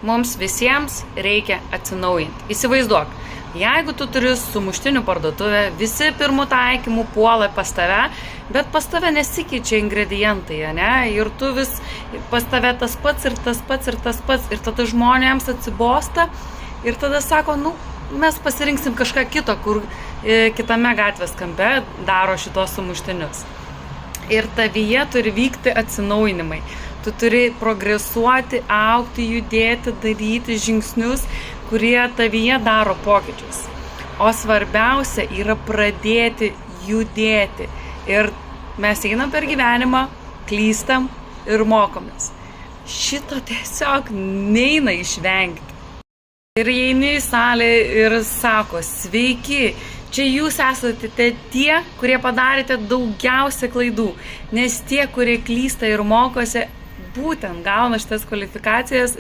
mums visiems reikia atsinaujinti. Įsivaizduok, jeigu tu turi sumuštinių parduotuvę, visi pirmų taikymų puola pas tave, bet pas tave nesikeičia ingredientai, ne? Ir tu vis pas tave tas pats ir tas pats ir tas pats. Ir tada žmonėms atsibosta ir tada sako, mes pasirinksim kažką kito, kur kitame gatvės kampe daro šitos sumuštinius. Ir tavyje turi vykti atsinaujinimai. Tu turi progresuoti, augti, judėti, daryti žingsnius, kurie tavyje daro pokyčius. O svarbiausia yra pradėti judėti. Ir mes einam per gyvenimą, klystam ir mokomės. Šito tiesiog neina išvengti. Ir eini į salę ir sako, sveiki, čia jūs esate tie, kurie padarėte daugiausia klaidų, nes tie, kurie klysta ir mokosi, būtent gauna šitas kvalifikacijas ir